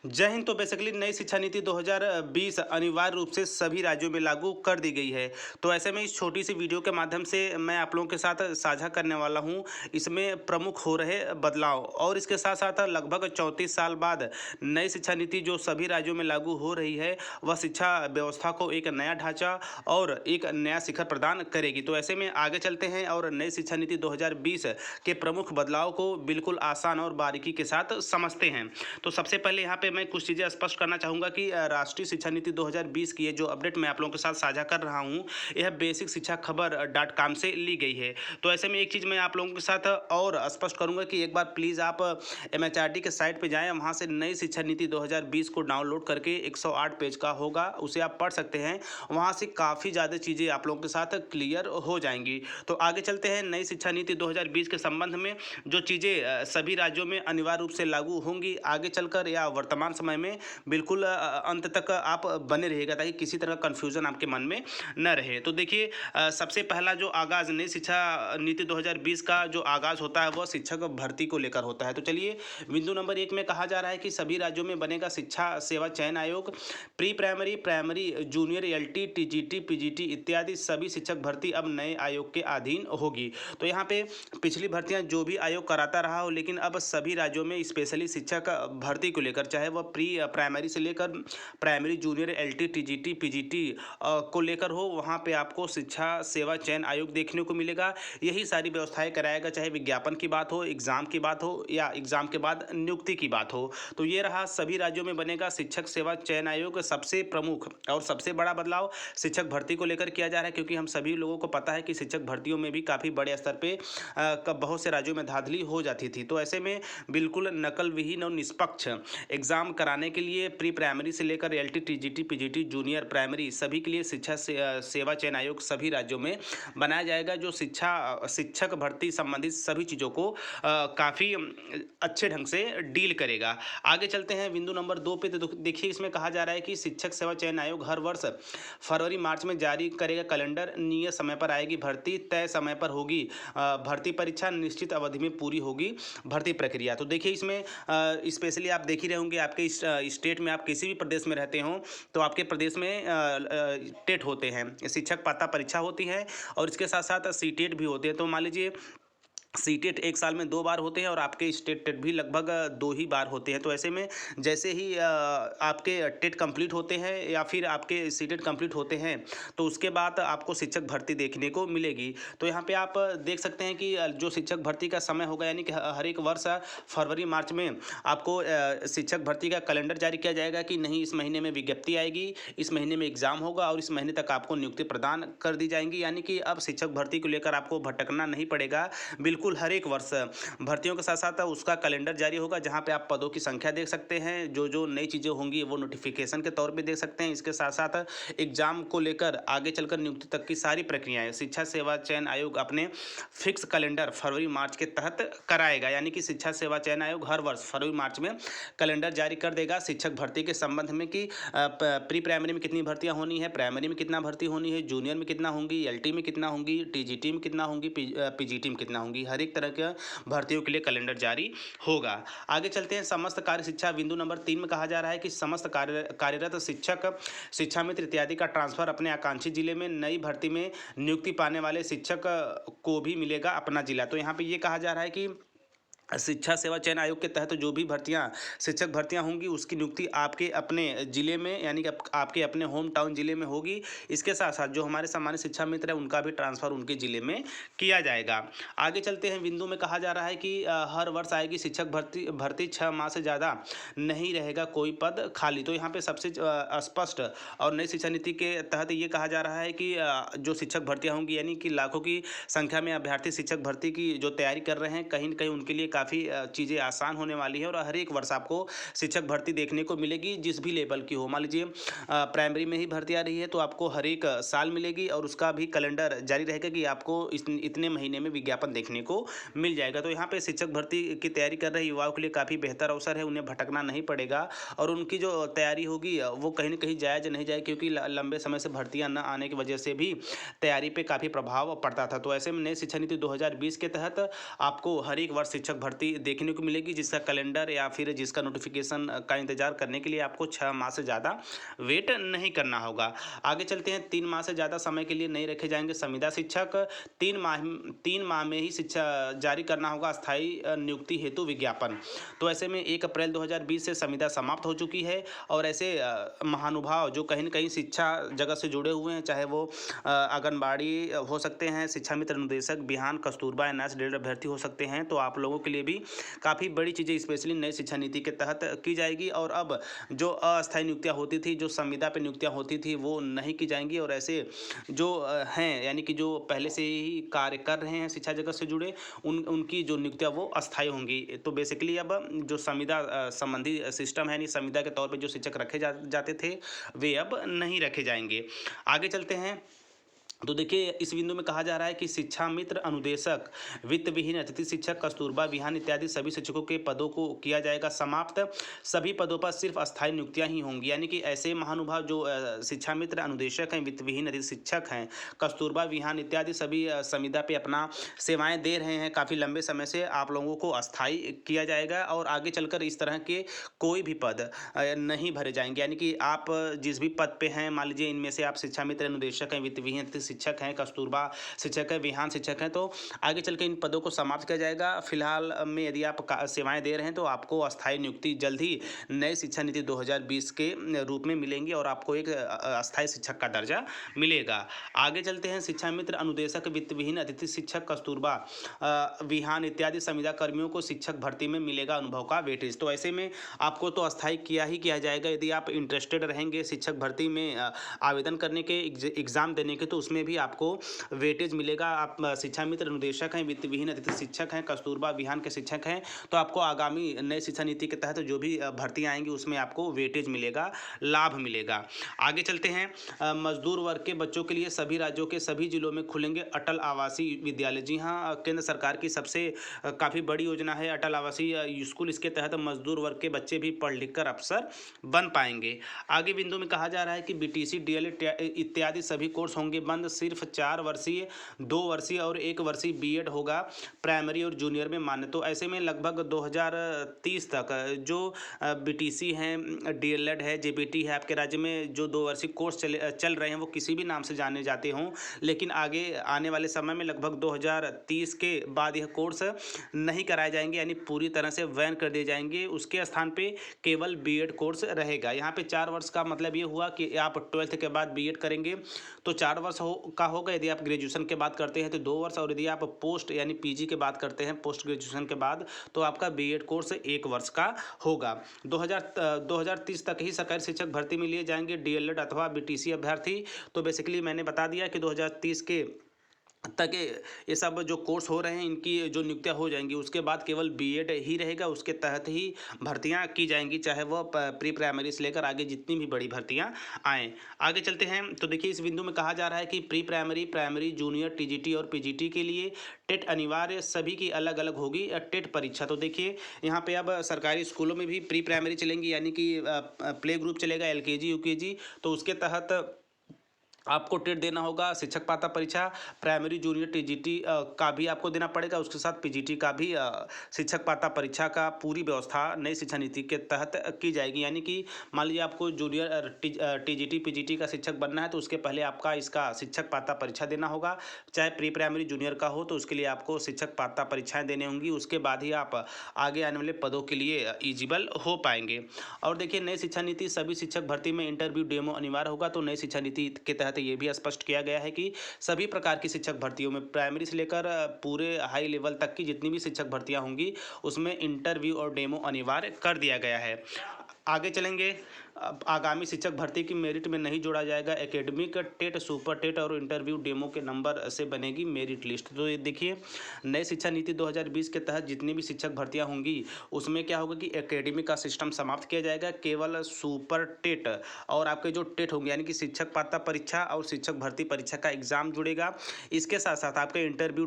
जय हिंद। तो बेसिकली नई शिक्षा नीति 2020 अनिवार्य रूप से सभी राज्यों में लागू कर दी गई है। तो ऐसे में इस छोटी सी वीडियो के माध्यम से मैं आप लोगों के साथ साझा करने वाला हूं इसमें प्रमुख हो रहे बदलाव, और इसके साथ साथ लगभग 34 साल बाद नई शिक्षा नीति जो सभी राज्यों में लागू हो रही है वह शिक्षा व्यवस्था को एक नया ढांचा और एक नया शिखर प्रदान करेगी। तो ऐसे में आगे चलते हैं और नई शिक्षा नीति 2020 के प्रमुख बदलाव को बिल्कुल आसान और बारीकी के साथ समझते हैं। तो सबसे पहले यहाँ पे मैं कुछ चीज़ें स्पष्ट करना चाहूँगा कि राष्ट्रीय शिक्षा नीति 2020 की ये जो अपडेट मैं आप लोगों के साथ साझा कर रहा हूँ यह बेसिक शिक्षा खबर .com से ली गई है। तो ऐसे में एक चीज़ मैं आप लोगों के साथ और स्पष्ट करूँगा कि एक बार प्लीज़ आप MHRD के साइट पे जाएं, वहाँ से नई शिक्षा नीति 2020 को डाउनलोड करके 108 पेज का होगा, उसे आप पढ़ सकते हैं। वहाँ से काफ़ी ज़्यादा चीज़ें आप लोगों के साथ क्लियर हो जाएंगी। तो आगे चलते हैं नई शिक्षा नीति 2020 के संबंध में जो चीज़ें सभी राज्यों में अनिवार्य रूप से लागू होंगी आगे चलकर या वर्तमान समय में, बिल्कुल अंत तक आप बने रहिएगा ताकि किसी तरह का कन्फ्यूज़न आपके मन में न रहे। तो देखिए, सबसे पहला जो आगाज़ नई शिक्षा नीति 2020 का जो आगाज़ होता है वह शिक्षक भर्ती को लेकर होता है। तो चलिए, बिंदु नंबर 1 में कहा जा रहा है कि सभी राज्यों में बनेगा शिक्षा सेवा चयन आयोग। Pre primary, primary, junior, LT, TGT, PGT इत्यादि सभी शिक्षक भर्ती अब नए आयोग के अधीन होगी। तो यहाँ पे पिछली भर्तियां जो भी आयोग कराता रहा हो, लेकिन अब सभी राज्यों में स्पेशली शिक्षक भर्ती को लेकर, चाहे वह प्री प्राइमरी से लेकर primary, junior, LT, TGT, PGT को लेकर हो, वहाँ पे आपको शिक्षा सेवा चयन आयोग देखने को मिलेगा। यही सारी व्यवस्थाएं कराएगा, चाहे विज्ञापन की बात हो, एग्जाम की बात हो या एग्जाम के बाद नियुक्ति की बात हो। तो ये रहा, सभी राज्यों में बनेगा शिक्षक सेवा चयन आयोग। सबसे प्रमुख और सबसे बड़ा बदलाव शिक्षक भर्ती को लेकर किया जा रहा है, क्योंकि हम सभी लोगों को पता है कि शिक्षक भर्तियों में भी काफ़ी बड़े स्तर पे बहुत से राज्यों में धांधली हो जाती थी। तो ऐसे में बिल्कुल नकल विहीन और निष्पक्ष एग्जाम कराने के लिए प्री प्राइमरी से लेकर LT, TGT, PGT, junior primary सभी के लिए शिक्षा सेवा चयन आयोग सभी राज्यों में बनाया जाएगा, जो शिक्षक भर्ती संबंधित सभी चीज़ों को काफ़ी अच्छे ढंग से डील करेगा। आगे चलते हैं बिंदु नंबर 2 पे। तो देखिए, इसमें कहा जा रहा है कि शिक्षक सेवा चयन आयोग हर वर्ष फरवरी मार्च में जारी करेगा कैलेंडर। नियत समय पर आएगी भर्ती, तय समय पर होगी भर्ती परीक्षा, निश्चित अवधि में पूरी होगी भर्ती प्रक्रिया। तो देखिए, इसमें स्पेशली आप देख ही रहे होंगे, आपके स्टेट में आप किसी भी प्रदेश में रहते हो तो आपके प्रदेश में टेट होते हैं, शिक्षक पात्रता परीक्षा होती है, और इसके साथ साथ CTET भी होते हैं। तो मान लीजिए CTET एक साल में 2 बार होते हैं और आपके स्टेट टेट भी लगभग 2 ही बार होते हैं। तो ऐसे में जैसे ही आपके टेट कंप्लीट होते हैं या फिर आपके CTET कंप्लीट होते हैं तो उसके बाद आपको शिक्षक भर्ती देखने को मिलेगी। तो यहाँ पे आप देख सकते हैं कि जो शिक्षक भर्ती का समय होगा, यानी कि हर एक वर्ष फरवरी मार्च में आपको शिक्षक भर्ती का कैलेंडर जारी किया जाएगा कि नहीं, इस महीने में विज्ञप्ति आएगी, इस महीने में एग्जाम होगा और इस महीने तक आपको नियुक्ति प्रदान कर दी जाएंगी। यानी कि अब शिक्षक भर्ती को लेकर आपको भटकना नहीं पड़ेगा। बिल्कुल हर एक वर्ष भर्तियों के साथ साथ उसका कैलेंडर जारी होगा, जहां पे आप पदों की संख्या देख सकते हैं, जो जो नई चीज़ें होंगी वो नोटिफिकेशन के तौर पे देख सकते हैं। इसके साथ साथ एग्जाम को लेकर आगे चलकर नियुक्ति तक की सारी प्रक्रियाएं शिक्षा सेवा चयन आयोग अपने फिक्स कैलेंडर फरवरी मार्च के तहत कराएगा। यानी कि शिक्षा सेवा चयन आयोग हर वर्ष फरवरी मार्च में कैलेंडर जारी कर देगा शिक्षक भर्ती के संबंध में कि प्री प्राइमरी में कितनी भर्तियां होनी है, प्राइमरी में कितना भर्ती होनी है, जूनियर में कितना होंगी, LT में कितना होंगी, TGT में कितना होंगी, PGT में कितना होंगी। हर एक तरह के भर्तियों के लिए कैलेंडर जारी होगा। आगे चलते हैं समस्त कार्य शिक्षा। बिंदु नंबर 3 में कहा जा रहा है कि समस्त कार्यरत शिक्षक, शिक्षा मित्र इत्यादि का ट्रांसफर अपने आकांक्षी जिले में नई भर्ती में नियुक्ति पाने वाले शिक्षक को भी मिलेगा अपना जिला। तो यहाँ पे ये कहा जा रहा है कि शिक्षा सेवा चयन आयोग के तहत जो भी भर्तियां शिक्षक भर्तियां होंगी उसकी नियुक्ति आपके अपने जिले में, यानी कि आपके अपने होम टाउन जिले में होगी। इसके साथ साथ जो हमारे सामान्य शिक्षा मित्र है उनका भी ट्रांसफर उनके जिले में किया जाएगा। आगे चलते हैं, बिंदु में कहा जा रहा है कि हर वर्ष आएगी शिक्षक भर्ती 6 माह से ज़्यादा नहीं रहेगा कोई पद खाली। तो यहाँ पे सबसे स्पष्ट और नई शिक्षा नीति के तहत ये कहा जा रहा है कि जो शिक्षक भर्तियाँ होंगी, यानी कि लाखों की संख्या में अभ्यर्थी शिक्षक भर्ती की जो तैयारी कर रहे हैं, कहीं न कहीं उनके लिए काफ़ी चीज़ें आसान होने वाली है और हर एक वर्ष आपको शिक्षक भर्ती देखने को मिलेगी, जिस भी लेवल की हो। मान लीजिए प्राइमरी में ही भर्ती आ रही है तो आपको हर एक साल मिलेगी और उसका भी कैलेंडर जारी रहेगा कि आपको इतने महीने में विज्ञापन देखने को मिल जाएगा। तो यहाँ पे शिक्षक भर्ती की तैयारी कर रहे युवाओं के लिए काफ़ी बेहतर अवसर है, उन्हें भटकना नहीं पड़ेगा और उनकी जो तैयारी होगी वो कहीं न कहीं जायज़ नहीं जाए, क्योंकि लंबे समय से भर्तियाँ न आने की वजह से भी तैयारी पे काफ़ी प्रभाव पड़ता था। तो ऐसे में नई शिक्षा नीति 2020 के तहत आपको हर एक वर्ष शिक्षक भर्ती देखने को मिलेगी, जिसका कैलेंडर या फिर जिसका नोटिफिकेशन का इंतजार करने के लिए आपको 6 माह से ज़्यादा वेट नहीं करना होगा। आगे चलते हैं, 3 माह से ज़्यादा समय के लिए नहीं रखे जाएंगे संविदा शिक्षक। 3 माह में ही शिक्षा जारी करना होगा अस्थायी नियुक्ति हेतु विज्ञापन। तो ऐसे में 1 अप्रैल 2020 से संविदा समाप्त हो चुकी है और ऐसे महानुभाव जो कहीं न कहीं शिक्षा जगत से जुड़े हुए हैं, चाहे वो आंगनबाड़ी हो सकते हैं, शिक्षा मित्र अनुदेशक, बिहान, कस्तूरबा, एनएस डेल्ड अभ्यर्थी हो सकते हैं, तो आप लोगों के लिए भी काफ़ी बड़ी चीज़ें स्पेशली नई शिक्षा नीति के तहत की जाएगी। और अब जो अस्थायी नियुक्तियाँ होती थी, जो संविदा पे नियुक्तियाँ होती थी, वो नहीं की जाएंगी और ऐसे जो हैं, यानी कि जो पहले से ही कार्य कर रहे हैं शिक्षा जगत से जुड़े, उनकी जो नियुक्तियाँ वो अस्थायी होंगी। तो बेसिकली अब जो संविदा संबंधी सिस्टम है, यानी संविदा के तौर पे जो शिक्षक रखे जाते थे, वे अब नहीं रखे जाएंगे। आगे चलते हैं, तो देखिए इस बिंदु में कहा जा रहा है कि शिक्षा मित्र अनुदेशक, वित्त विहीन अतिथि शिक्षक, कस्तूरबा विहान इत्यादि सभी शिक्षकों के पदों को किया जाएगा समाप्त। सभी पदों पर सिर्फ अस्थायी नियुक्तियां ही होंगी, यानी कि ऐसे महानुभाव जो शिक्षा मित्र अनुदेशक हैं, वित्त विहीन अतिथि शिक्षक हैं, कस्तूरबा विहान इत्यादि सभी संविदा पे अपना सेवाएं दे रहे हैं काफ़ी लंबे समय से, आप लोगों को अस्थायी किया जाएगा और आगे चलकर इस तरह के कोई भी पद नहीं भरे जाएंगे। यानी कि आप जिस भी पद पे हैं, मान लीजिए इनमें से आप शिक्षा मित्र अनुदेशक हैं, वित्त विहीन शिक्षक हैं, कस्तूरबा शिक्षक है, विहान शिक्षक हैं, तो आगे चल के इन पदों को समाप्त किया जाएगा। फिलहाल में यदि आप सेवाएं दे रहे हैं तो आपको अस्थायी नियुक्ति जल्द ही नई शिक्षा नीति 2020 के रूप में मिलेंगी और आपको एक अस्थायी शिक्षक का दर्जा मिलेगा। आगे चलते हैं, शिक्षा मित्र अनुदेशक, वित्त विहीन अतिथि शिक्षक, कस्तूरबा विहान इत्यादि संविदा कर्मियों को शिक्षक भर्ती में मिलेगा अनुभव का वेटेज। तो ऐसे में आपको तो अस्थायी किया ही किया जाएगा। यदि आप इंटरेस्टेड रहेंगे शिक्षक भर्ती में आवेदन करने के, एग्जाम देने के, तो उसमें भी आपको वेटेज मिलेगा। आप शिक्षा मित्र अनुदेशक हैं, वित्त विहीन अतिथि शिक्षक हैं, कस्तूरबा विहान के शिक्षक हैं, तो आपको आगामी नई शिक्षा नीति के तहत जो भी भर्तियां आएंगी उसमें आपको वेटेज मिलेगा, लाभ मिलेगा। आगे चलते हैं, मजदूर वर्ग के बच्चों के लिए सभी राज्यों के सभी जिलों में खुलेंगे अटल आवासीय विद्यालय। जी हाँ, केंद्र सरकार की सबसे काफ़ी बड़ी योजना है अटल आवासीय स्कूल। इसके तहत मजदूर वर्ग के बच्चे भी पढ़ लिख कर अफसर बन पाएंगे। आगे बिंदु में कहा जा रहा है कि बीटीसी, डीएलएड इत्यादि सभी कोर्स होंगे बंद, सिर्फ 4 वर्षीय, 2 वर्षीय और 1 वर्षीय बीएड होगा प्राइमरी और जूनियर में मान्य। तो ऐसे में लगभग 2030 तक जो बीटीसी हैं, डीएलएड है, जेबीटी है, आपके राज्य में जो 2 वर्षीय कोर्स चल रहे हैं वो किसी भी नाम से जाने जाते हों, लेकिन आगे आने वाले समय में लगभग 2030 के बाद यह कोर्स नहीं कराए जाएंगे, यानी पूरी तरह से बैन कर दिए जाएंगे। उसके स्थान पे केवल बीएड कोर्स रहेगा। यहाँ पे 4 वर्ष का मतलब ये हुआ कि आप 12th के बाद बीएड करेंगे तो 4 वर्ष का होगा। यदि आप ग्रेजुएशन के बाद करते हैं तो 2 वर्ष, और यदि आप पोस्ट यानी पीजी के बाद करते हैं, पोस्ट ग्रेजुएशन के बाद, तो आपका बीएड कोर्स 1 वर्ष का होगा। 2030 तक ही सरकारी शिक्षक भर्ती में लिए जाएंगे डीएलएड अथवा बीटीसी अभ्यर्थी। तो बेसिकली मैंने बता दिया कि 2030 के तक ये सब जो कोर्स हो रहे हैं इनकी जो नियुक्तियां हो जाएंगी, उसके बाद केवल बीएड ही रहेगा, उसके तहत ही भर्तियां की जाएंगी, चाहे वह प्री प्राइमरी से लेकर आगे जितनी भी बड़ी भर्तियां आएँ। आगे चलते हैं, तो देखिए इस बिंदु में कहा जा रहा है कि pre primary, primary, junior, TGT और पीजीटी के लिए टेट अनिवार्य, सभी की अलग अलग होगी टेट परीक्षा। तो देखिए यहाँ पे अब सरकारी स्कूलों में भी प्री प्राइमरी चलेंगी, यानी कि प्ले ग्रुप चलेगा, एलकेजी, यूकेजी, तो उसके तहत आपको टेट देना होगा, शिक्षक पात्रता परीक्षा, प्राइमरी, जूनियर, टीजीटी का भी आपको देना पड़ेगा, उसके साथ पीजीटी का भी शिक्षक पात्रता परीक्षा का पूरी व्यवस्था नई शिक्षा नीति के तहत की जाएगी। यानी कि मान लीजिए आपको जूनियर टीजीटी पीजीटी का शिक्षक बनना है तो उसके पहले आपका इसका शिक्षक पात्रता परीक्षा देना होगा, चाहे प्री प्राइमरी जूनियर का हो तो उसके लिए आपको शिक्षक पात्रता परीक्षाएँ देनी होंगी। उसके बाद ही आप आगे आने वाले पदों के लिए एलिजिबल हो पाएंगे। और देखिए नई शिक्षा नीति, सभी शिक्षक भर्ती में इंटरव्यू डेमो अनिवार्य होगा। तो नई शिक्षा नीति के तहत ये भी स्पष्ट किया गया है कि सभी प्रकार की शिक्षक भर्तियों में, प्राइमरी से लेकर पूरे हाई लेवल तक की जितनी भी शिक्षक भर्तियां होंगी उसमें इंटरव्यू और डेमो अनिवार्य कर दिया गया है। आगे चलेंगे, आगामी शिक्षक भर्ती की मेरिट में नहीं जोड़ा जाएगा एकेडमिक, टेट, सुपर टेट और इंटरव्यू डेमो के नंबर से बनेगी मेरिट लिस्ट। तो ये देखिए नई शिक्षा नीति 2020 के तहत जितनी भी शिक्षक भर्तियां होंगी उसमें क्या होगा कि एकेडमिक का सिस्टम समाप्त किया जाएगा, केवल सुपर टेट और आपके जो टेट होंगे यानी कि शिक्षक पात्रता परीक्षा और शिक्षक भर्ती परीक्षा का एग्जाम जुड़ेगा। इसके साथ साथ आपके इंटरव्यू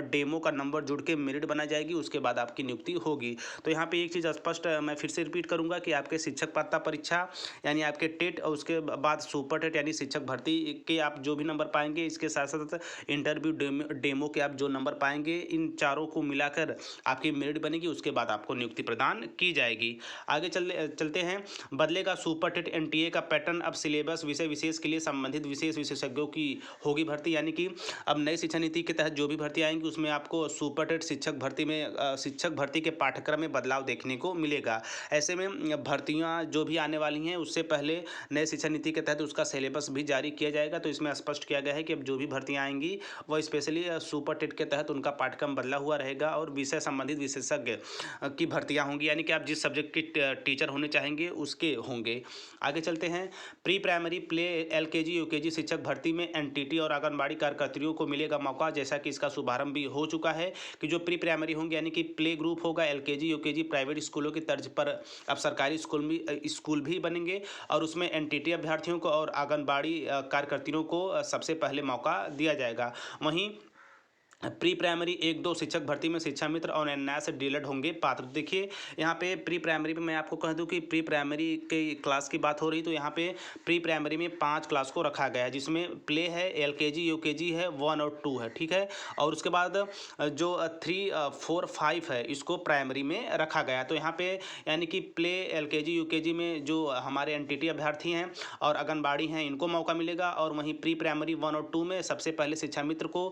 डेमो का नंबर जुड़ के मेरिट बना जाएगी, उसके बाद आपकी नियुक्ति होगी। तो यहाँ पे एक चीज़ स्पष्ट मैं फिर से रिपीट करूँगा कि आपके आपके शिक्षक पात्रता परीक्षा यानी आपके टेट और उसके बाद सुपर टेट यानी शिक्षक भर्ती के आप जो भी नंबर पाएंगे, इसके साथ साथ इंटरव्यू डेमो के आप जो नंबर पाएंगे, इन चारों को मिलाकर आपकी मेरिट बनेगी। उसके बाद आपको नियुक्ति प्रदान की जाएगी। आगे चलते हैं। बदलेगा सुपर टेट एनटीए का पैटर्न, अब सिलेबस विषय विशेष के लिए संबंधित विशेष विशेषज्ञों की होगी भर्ती, यानी कि अब नई शिक्षा नीति के तहत जो भी भर्ती आएंगी उसमें आपको सुपर टेट शिक्षक भर्ती में शिक्षक भर्ती के पाठ्यक्रम में बदलाव देखने को मिलेगा। ऐसे में भर्तियां जो भी आने वाली हैं उससे पहले नए शिक्षा नीति के तहत उसका सिलेबस भी जारी किया जाएगा। तो इसमें स्पष्ट किया गया है कि अब जो भी भर्तियां आएंगी वह स्पेशली सुपर टेट के तहत उनका पाठ्यक्रम बदला हुआ रहेगा और विषय संबंधित विशेषज्ञ की भर्तियां होंगी, यानी कि आप जिस सब्जेक्ट के टीचर होने चाहेंगे उसके होंगे। आगे चलते हैं। Pre primary, play, LKG, UKG शिक्षक भर्ती में एनटीटी और आंगनबाड़ी कार्यकर्तियों को मिलेगा मौका। जैसा कि इसका शुभारंभ भी हो चुका है कि जो प्री प्राइमरी होंगे यानी कि प्ले ग्रुप होगा, एलकेजी यूकेजी प्राइवेट स्कूलों की तर्ज पर अब सरकारी स्कूल भी बनेंगे और उसमें एनटीटी अभ्यर्थियों को और आंगनबाड़ी कार्यकर्तियों को सबसे पहले मौका दिया जाएगा। वहीं प्री प्राइमरी 1-2 शिक्षक भर्ती में शिक्षा मित्र और एनएस डीएलएड होंगे पात्र। देखिए यहाँ पे प्री प्राइमरी में मैं आपको कह दूं कि प्री प्राइमरी के क्लास की बात हो रही, तो यहाँ पे प्री प्राइमरी में 5 क्लास को रखा गया है, जिसमें प्ले है, एलकेजी यूकेजी है, 1 और 2 है, ठीक है। और उसके बाद जो 3, 4, 5 है इसको प्राइमरी में रखा गया। तो यहाँ पे यानी कि प्ले, एलकेजी यूकेजी में जो हमारे एनटीटी अभ्यर्थी हैं और आंगनबाड़ी हैं इनको मौका मिलेगा, और वहीं प्री प्राइमरी 1 और 2 में सबसे पहले शिक्षा मित्र को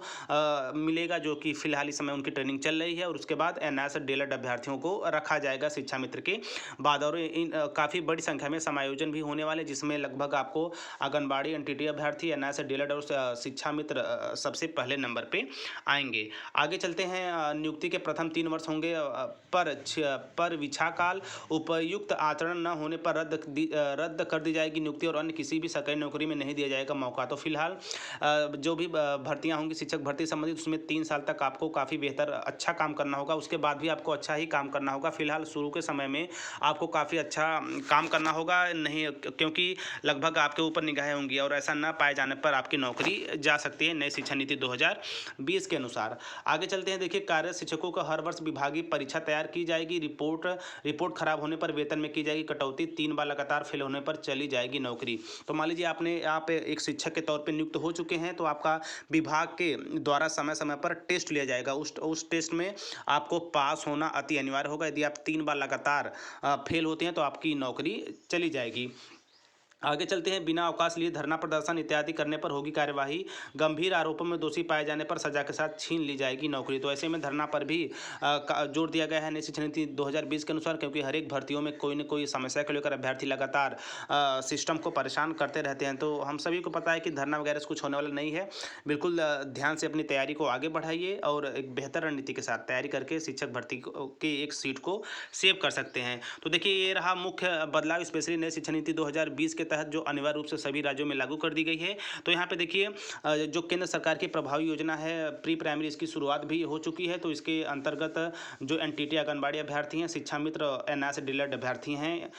मिलेगा, जो कि फिलहाल इस समय उनकी ट्रेनिंग चल रही है। और उसके बाद एनएस डीएलएड अभ्यर्थियों को रखा जाएगा शिक्षा मित्र के बाद। और इन काफ़ी बड़ी संख्या में समायोजन भी होने वाले, जिसमें लगभग आपको आंगनबाड़ी, एनटीटी अभ्यर्थी, एनएस डीएलएड और शिक्षा मित्र सबसे पहले नंबर पे आएंगे। आगे चलते हैं। नियुक्ति के प्रथम 3 वर्ष होंगे पर विछाकाल, उपयुक्त आचरण न होने पर रद्द कर दी जाएगी नियुक्ति और अन्य किसी भी सरकारी नौकरी में नहीं दिया जाएगा मौका। तो फिलहाल जो भी भर्तियां होंगी शिक्षक भर्ती संबंधित उसमें 3 साल तक आपको काफ़ी बेहतर अच्छा काम करना होगा, उसके बाद भी आपको अच्छा ही काम करना होगा। फिलहाल शुरू के समय में आपको काफ़ी अच्छा काम करना होगा, नहीं क्योंकि लगभग आपके ऊपर निगाहें होंगी और ऐसा न पाए जाने पर आपकी नौकरी जा सकती है नई शिक्षा नीति 2020 के अनुसार। आगे चलते हैं। देखिए, कार्यरत शिक्षकों का हर वर्ष विभागीय परीक्षा तैयार की जाएगी। रिपोर्ट खराब होने पर वेतन में की जाएगी कटौती। 3 बार लगातार फेल होने पर चली जाएगी नौकरी। तो मान लीजिए आप एक शिक्षक के तौर पर नियुक्त हो चुके हैं, तो आपका विभाग के द्वारा समय समय पर टेस्ट लिया जाएगा। उस टेस्ट में आपको पास होना अति अनिवार्य होगा। यदि आप 3 बार लगातार फेल होते हैं तो आपकी नौकरी चली जाएगी। आगे चलते हैं। बिना अवकाश लिए धरना प्रदर्शन इत्यादि करने पर होगी कार्यवाही। गंभीर आरोपों में दोषी पाए जाने पर सजा के साथ छीन ली जाएगी नौकरी। तो ऐसे में धरना पर भी जोर दिया गया है नई शिक्षा नीति 2020 के अनुसार, क्योंकि हर एक भर्तियों में कोई न कोई समस्या को लेकर अभ्यर्थी लगातार सिस्टम को परेशान करते रहते हैं। तो हम सभी को पता है कि धरना वगैरह से कुछ होने वाला नहीं है। बिल्कुल ध्यान से अपनी तैयारी को आगे बढ़ाइए और एक बेहतर रणनीति के साथ तैयारी करके शिक्षक भर्ती की एक सीट को सेव कर सकते हैं। तो देखिए, ये रहा मुख्य बदलाव स्पेशली नई शिक्षा नीति 2020 के तहत जो अनिवार्य रूप से सभी राज्यों में लागू कर दी गई है। तो यहाँ पे देखिए, जो केंद्र सरकार की प्रभावी योजना है प्री प्राइमरी, इसकी शुरुआत भी हो चुकी है। तो इसके अंतर्गत जो एनटीटी आंगनबाड़ी अभ्यर्थी हैं, शिक्षा मित्र, एनएस डीएलएड अभ्यर्थी हैं,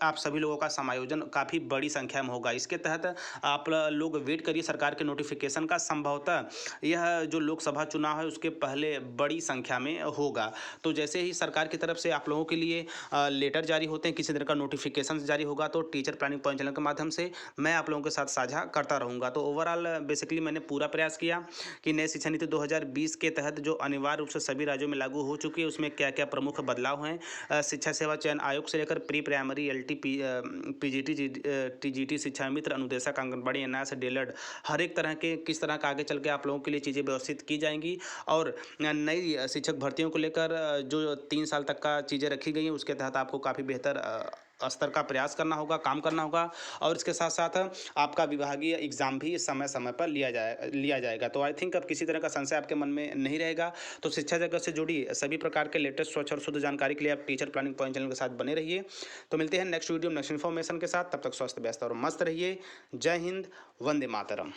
आप सभी लोगों का समायोजन काफ़ी बड़ी संख्या में होगा। इसके तहत आप लोग वेट करिए सरकार के नोटिफिकेशन का। संभवतः यह जो लोकसभा चुनाव है उसके पहले बड़ी संख्या में होगा। तो जैसे ही सरकार की तरफ से आप लोगों के लिए लेटर जारी होते हैं, किसी तरह का नोटिफिकेशन जारी होगा, तो टीचर प्लानिंग पॉइंट चैनल के माध्यम से मैं आप लोगों के साथ साझा करता रहूँगा। तो ओवरऑल बेसिकली मैंने पूरा प्रयास किया कि नई शिक्षा नीति 2020 के तहत जो अनिवार्य रूप से सभी राज्यों में लागू हो चुकी है उसमें क्या क्या प्रमुख बदलाव हैं। शिक्षा सेवा चयन आयोग से लेकर pre primary, LT, PGT, TGT, शिक्षा मित्र, अनुदेशक, आंगनबाड़ी, एनएस डीएलएड, हर एक तरह के किस तरह का आगे चल के आप लोगों के लिए चीज़ें व्यवस्थित की जाएंगी। और नई शिक्षक भर्तियों को लेकर जो 3 साल तक का चीज़ें रखी गई हैं उसके तहत आपको काफ़ी बेहतर स्तर का प्रयास करना होगा, काम करना होगा। और इसके साथ साथ आपका विभागीय एग्जाम भी समय समय पर लिया जाएगा। तो आई थिंक अब किसी तरह का संशय आपके मन में नहीं रहेगा। तो शिक्षा जगत से जुड़ी सभी प्रकार के लेटेस्ट, स्वच्छ और शुद्ध जानकारी के लिए आप टीचर प्लानिंग पॉइंट चैनल के साथ बने रहिए। तो मिलते हैं नेक्स्ट वीडियो नेक्स्ट इन्फॉर्मेशन के साथ। तब तक स्वस्थ, व्यस्त और मस्त रहिए। जय हिंद, वंदे मातरम।